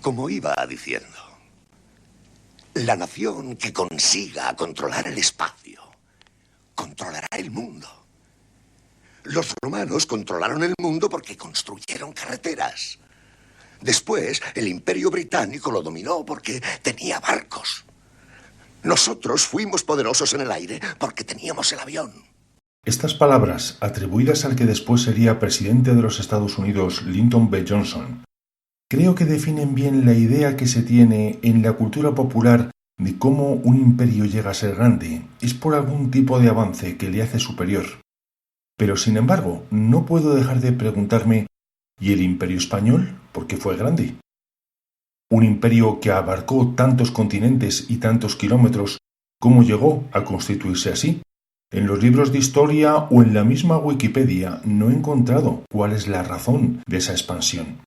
Como iba diciendo, la nación que consiga controlar el espacio, controlará el mundo. Los romanos controlaron el mundo porque construyeron carreteras. Después, el Imperio Británico lo dominó porque tenía barcos. Nosotros fuimos poderosos en el aire porque teníamos el avión. Estas palabras, atribuidas al que después sería presidente de los Estados Unidos, Lyndon B. Johnson, creo que definen bien la idea que se tiene en la cultura popular de cómo un imperio llega a ser grande. Es por algún tipo de avance que le hace superior. Pero, sin embargo, no puedo dejar de preguntarme, ¿y el Imperio Español por qué fue grande? Un imperio que abarcó tantos continentes y tantos kilómetros, ¿cómo llegó a constituirse así? En los libros de historia o en la misma Wikipedia no he encontrado cuál es la razón de esa expansión.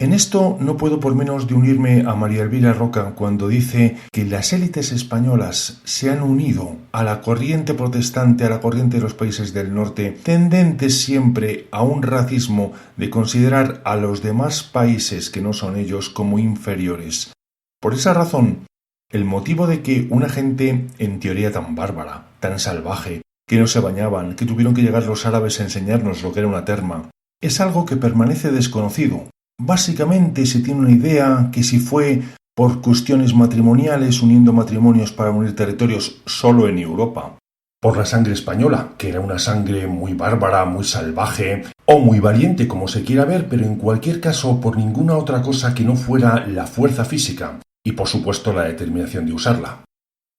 En esto no puedo por menos de unirme a María Elvira Roca cuando dice que las élites españolas se han unido a la corriente protestante, a la corriente de los países del norte, tendentes siempre a un racismo de considerar a los demás países que no son ellos como inferiores. Por esa razón, el motivo de que una gente en teoría tan bárbara, tan salvaje, que no se bañaban, que tuvieron que llegar los árabes a enseñarnos lo que era una terma, es algo que permanece desconocido. Básicamente se tiene una idea que si fue por cuestiones matrimoniales, uniendo matrimonios para unir territorios solo en Europa, por la sangre española, que era una sangre muy bárbara, muy salvaje, o muy valiente como se quiera ver, pero en cualquier caso por ninguna otra cosa que no fuera la fuerza física y por supuesto la determinación de usarla.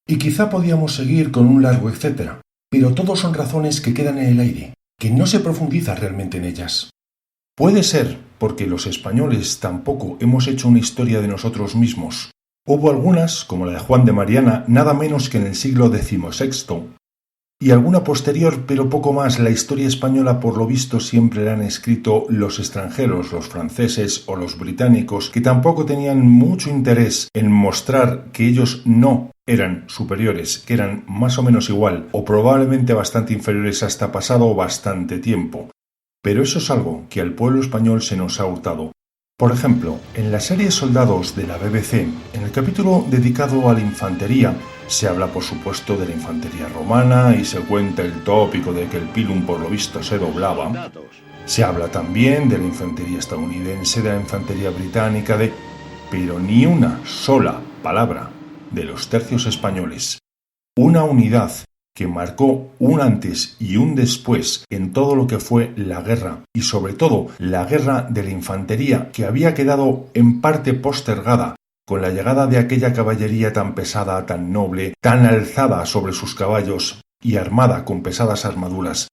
Y quizá podíamos seguir con un largo etcétera, pero todos son razones que quedan en el aire, que no se profundiza realmente en ellas. Puede ser porque los españoles tampoco hemos hecho una historia de nosotros mismos. Hubo algunas, como la de Juan de Mariana, nada menos que en el siglo XVI, y alguna posterior, pero poco más. La historia española, por lo visto, siempre la han escrito los extranjeros, los franceses o los británicos, que tampoco tenían mucho interés en mostrar que ellos no eran superiores, que eran más o menos igual, o probablemente bastante inferiores hasta pasado bastante tiempo. Pero eso es algo que al pueblo español se nos ha hurtado. Por ejemplo, en la serie Soldados de la BBC, en el capítulo dedicado a la infantería, se habla por supuesto de la infantería romana y se cuenta el tópico de que el pilum por lo visto se doblaba. Se habla también de la infantería estadounidense, de la infantería británica, pero ni una sola palabra de los tercios españoles. Una unidad que marcó un antes y un después en todo lo que fue la guerra, y sobre todo la guerra de la infantería, que había quedado en parte postergada con la llegada de aquella caballería tan pesada, tan noble, tan alzada sobre sus caballos y armada con pesadas armaduras.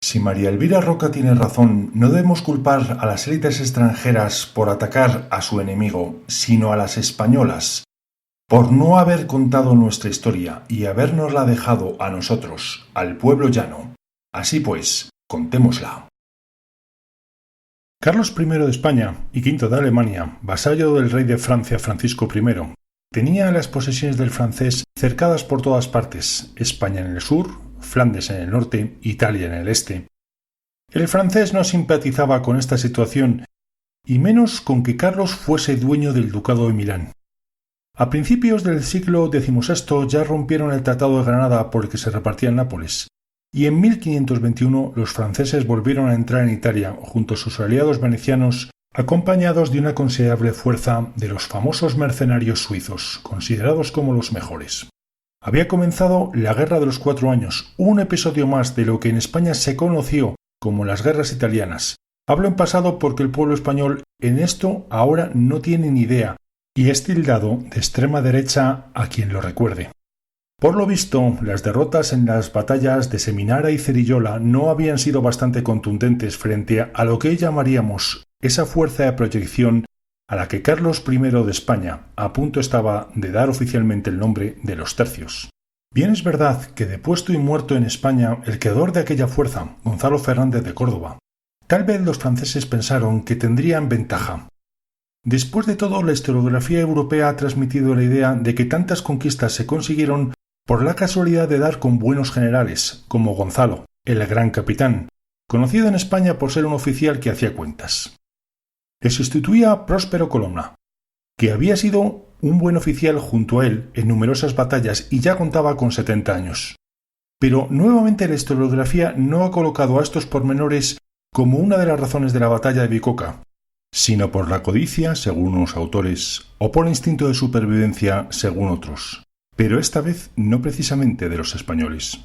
Si María Elvira Roca tiene razón, no debemos culpar a las élites extranjeras por atacar a su enemigo, sino a las españolas, por no haber contado nuestra historia y habérnosla dejado a nosotros, al pueblo llano. Así pues, contémosla. Carlos I de España y V de Alemania, vasallo del rey de Francia Francisco I, tenía las posesiones del francés cercadas por todas partes: España en el sur, Flandes en el norte, Italia en el este. El francés no simpatizaba con esta situación, y menos con que Carlos fuese dueño del ducado de Milán. A principios del siglo XVI ya rompieron el Tratado de Granada por el que se repartía Nápoles, y en 1521 los franceses volvieron a entrar en Italia junto a sus aliados venecianos, acompañados de una considerable fuerza de los famosos mercenarios suizos, considerados como los mejores. Había comenzado la Guerra de los 4 Años, un episodio más de lo que en España se conoció como las guerras italianas. Hablo en pasado porque el pueblo español en esto ahora no tiene ni idea, y es tildado de extrema derecha a quien lo recuerde. Por lo visto, las derrotas en las batallas de Seminara y Cerrillola no habían sido bastante contundentes frente a lo que llamaríamos esa fuerza de proyección a la que Carlos I de España a punto estaba de dar oficialmente el nombre de los tercios. Bien es verdad que depuesto y muerto en España el creador de aquella fuerza, Gonzalo Fernández de Córdoba, tal vez los franceses pensaron que tendrían ventaja. Después de todo, la historiografía europea ha transmitido la idea de que tantas conquistas se consiguieron por la casualidad de dar con buenos generales, como Gonzalo, el gran capitán, conocido en España por ser un oficial que hacía cuentas. Le sustituía Próspero Colonna, que había sido un buen oficial junto a él en numerosas batallas y ya contaba con 70 años. Pero nuevamente la historiografía no ha colocado a estos pormenores como una de las razones de la batalla de Bicocca, sino por la codicia, según unos autores, o por el instinto de supervivencia, según otros, pero esta vez no precisamente de los españoles.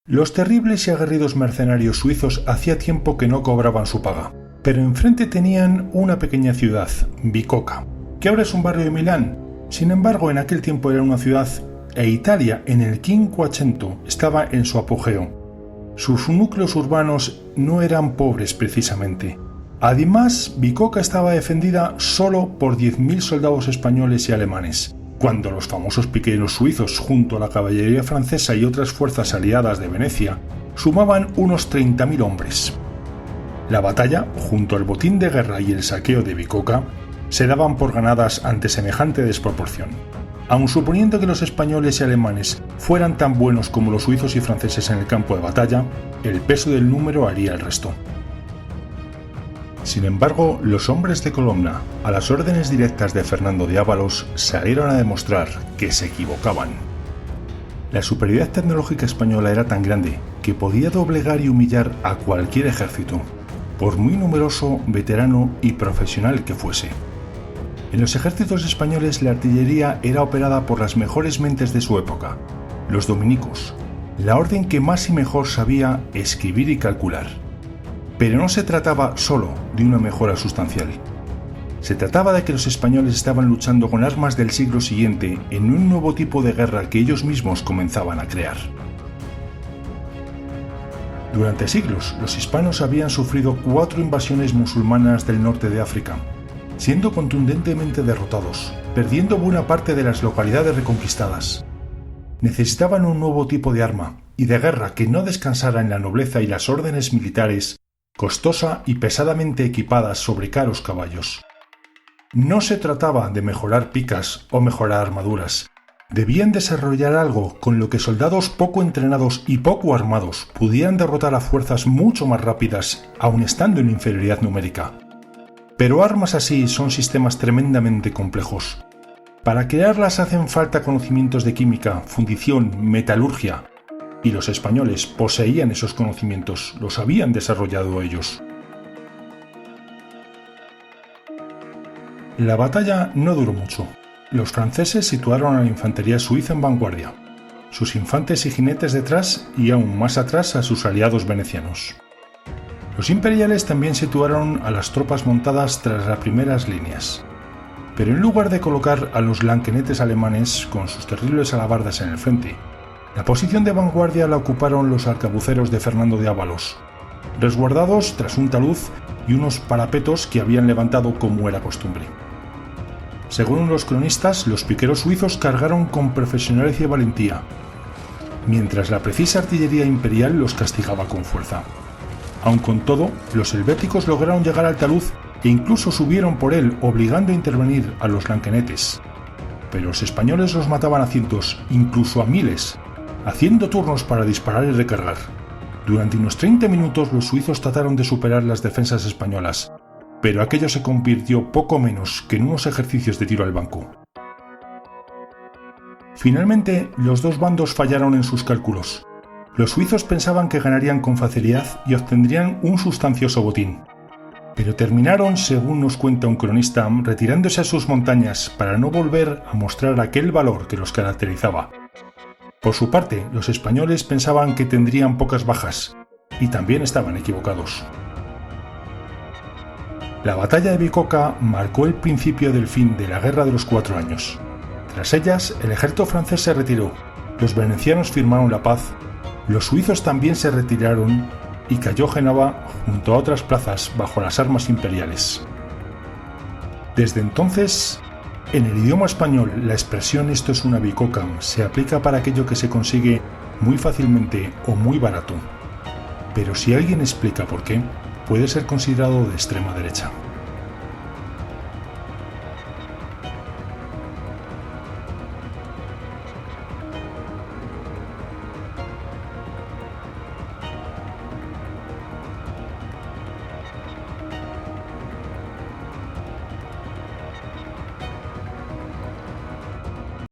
Los terribles y aguerridos mercenarios suizos hacía tiempo que no cobraban su paga, pero enfrente tenían una pequeña ciudad, Bicocca, que ahora es un barrio de Milán. Sin embargo, en aquel tiempo era una ciudad, e Italia en el Quinquecento estaba en su apogeo. Sus núcleos urbanos no eran pobres precisamente. Además, Bicocca estaba defendida solo por 10.000 soldados españoles y alemanes, cuando los famosos piqueros suizos, junto a la caballería francesa y otras fuerzas aliadas de Venecia, sumaban unos 30.000 hombres. La batalla, junto al botín de guerra y el saqueo de Bicocca, se daban por ganadas ante semejante desproporción. Aun suponiendo que los españoles y alemanes fueran tan buenos como los suizos y franceses en el campo de batalla, el peso del número haría el resto. Sin embargo, los hombres de Colonna, a las órdenes directas de Fernando de Ávalos, salieron a demostrar que se equivocaban. La superioridad tecnológica española era tan grande que podía doblegar y humillar a cualquier ejército, por muy numeroso, veterano y profesional que fuese. En los ejércitos españoles la artillería era operada por las mejores mentes de su época, los dominicos, la orden que más y mejor sabía escribir y calcular. Pero no se trataba solo de una mejora sustancial. Se trataba de que los españoles estaban luchando con armas del siglo siguiente en un nuevo tipo de guerra que ellos mismos comenzaban a crear. Durante siglos, los hispanos habían sufrido 4 invasiones musulmanas del norte de África, siendo contundentemente derrotados, perdiendo buena parte de las localidades reconquistadas. Necesitaban un nuevo tipo de arma y de guerra que no descansara en la nobleza y las órdenes militares, costosa y pesadamente equipadas sobre caros caballos. No se trataba de mejorar picas o mejorar armaduras. Debían desarrollar algo con lo que soldados poco entrenados y poco armados pudieran derrotar a fuerzas mucho más rápidas, aun estando en inferioridad numérica. Pero armas así son sistemas tremendamente complejos. Para crearlas hacen falta conocimientos de química, fundición, metalurgia, y los españoles poseían esos conocimientos, los habían desarrollado ellos. La batalla no duró mucho. Los franceses situaron a la infantería suiza en vanguardia, sus infantes y jinetes detrás y aún más atrás a sus aliados venecianos. Los imperiales también situaron a las tropas montadas tras las primeras líneas, pero en lugar de colocar a los lanquenetes alemanes con sus terribles alabardas en el frente, la posición de vanguardia la ocuparon los arcabuceros de Fernando de Ávalos, resguardados tras un talud y unos parapetos que habían levantado como era costumbre. Según los cronistas, los piqueros suizos cargaron con profesionalidad y valentía, mientras la precisa artillería imperial los castigaba con fuerza. Aun con todo, los helvéticos lograron llegar al talud e incluso subieron por él, obligando a intervenir a los lanquenetes. Pero los españoles los mataban a cientos, incluso a miles, haciendo turnos para disparar y recargar. Durante unos 30 minutos los suizos trataron de superar las defensas españolas, pero aquello se convirtió poco menos que en unos ejercicios de tiro al blanco. Finalmente, los dos bandos fallaron en sus cálculos. Los suizos pensaban que ganarían con facilidad y obtendrían un sustancioso botín, pero terminaron, según nos cuenta un cronista, retirándose a sus montañas para no volver a mostrar aquel valor que los caracterizaba. Por su parte, los españoles pensaban que tendrían pocas bajas, y también estaban equivocados. La batalla de Bicocca marcó el principio del fin de la Guerra de los 4 años. Tras ellas, el ejército francés se retiró, los venecianos firmaron la paz, los suizos también se retiraron y cayó Génova junto a otras plazas bajo las armas imperiales. Desde entonces, en el idioma español, la expresión "esto es una Bicocca" se aplica para aquello que se consigue muy fácilmente o muy barato. Pero si alguien explica por qué, puede ser considerado de extrema derecha.